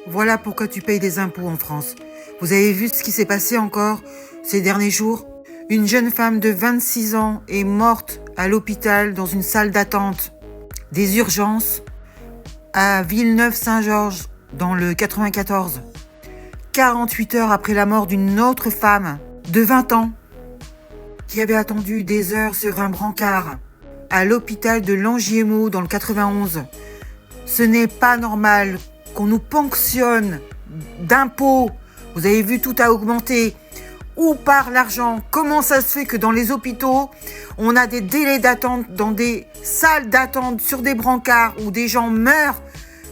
Voilà pourquoi tu payes des impôts en France. Vous avez vu ce qui s'est passé encore ces derniers jours? Une jeune femme de 26 ans est morte à l'hôpital dans une salle d'attente des urgences à Villeneuve-Saint-Georges dans le 94. 48 heures après la mort d'une autre femme de 20 ans qui avait attendu des heures sur un brancard à l'hôpital de Langiemot dans le 91. Ce n'est pas normal qu'on nous ponctionne d'impôts. Vous avez vu, tout a augmenté. Où part l'argent? Comment ça se fait que dans les hôpitaux, on a des délais d'attente dans des salles d'attente sur des brancards où des gens meurent?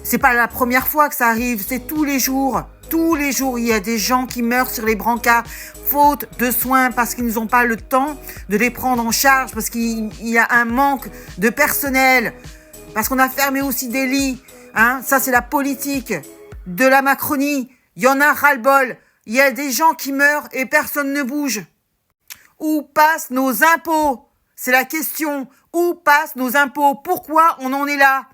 C'est pas la première fois que ça arrive, c'est tous les jours. Tous les jours, il y a des gens qui meurent sur les brancards, faute de soins, parce qu'ils n'ont pas le temps de les prendre en charge, parce qu'il y a un manque de personnel, parce qu'on a fermé aussi des lits. Ça, c'est la politique de la Macronie. Il y en a ras-le-bol. Il y a des gens qui meurent et personne ne bouge. Où passent nos impôts? C'est la question. Où passent nos impôts? Pourquoi on en est là?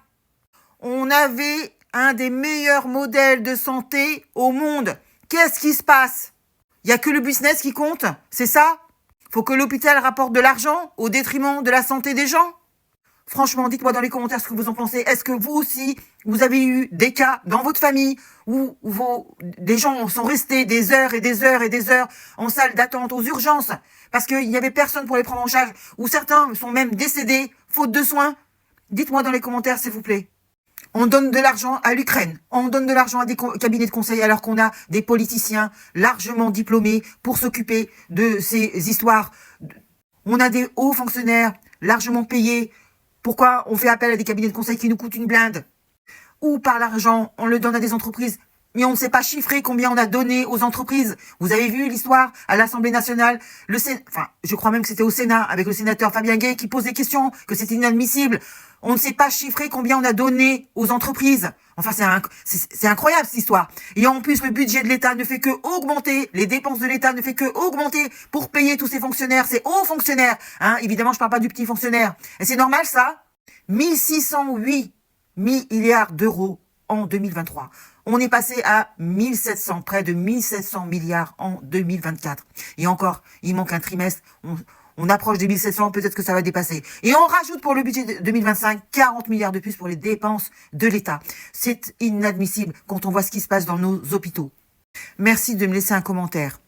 On avait un des meilleurs modèles de santé au monde. Qu'est-ce qui se passe? Il n'y a que le business qui compte? C'est ça? Faut que l'hôpital rapporte de l'argent au détriment de la santé des gens? Franchement, dites-moi dans les commentaires ce que vous en pensez. Est-ce que vous aussi, vous avez eu des cas dans votre famille où des gens sont restés des heures et des heures et des heures en salle d'attente aux urgences parce qu'il n'y avait personne pour les prendre en charge, ou certains sont même décédés faute de soins? Dites-moi dans les commentaires, s'il vous plaît. On donne de l'argent à l'Ukraine, on donne de l'argent à des cabinets de conseil alors qu'on a des politiciens largement diplômés pour s'occuper de ces histoires. On a des hauts fonctionnaires largement payés. Pourquoi on fait appel à des cabinets de conseil qui nous coûtent une blinde? Ou par l'argent, on le donne à des entreprises, mais on ne sait pas chiffrer combien on a donné aux entreprises. Vous avez vu l'histoire à l'Assemblée nationale, je crois même que c'était au Sénat, avec le sénateur Fabien Gay qui pose des questions, que c'était inadmissible. On ne sait pas chiffrer combien on a donné aux entreprises. Enfin, c'est incroyable cette histoire. Et en plus, le budget de l'État ne fait que augmenter, les dépenses de l'État ne fait que augmenter pour payer tous ces fonctionnaires, ces hauts fonctionnaires. Évidemment, je parle pas du petit fonctionnaire. Et c'est normal ça? 1608 milliards d'euros en 2023. On est passé à 1700, près de 1700 milliards en 2024. Et encore, il manque un trimestre. On approche des 1700, peut-être que ça va dépasser. Et on rajoute pour le budget de 2025 40 milliards de plus pour les dépenses de l'État. C'est inadmissible quand on voit ce qui se passe dans nos hôpitaux. Merci de me laisser un commentaire.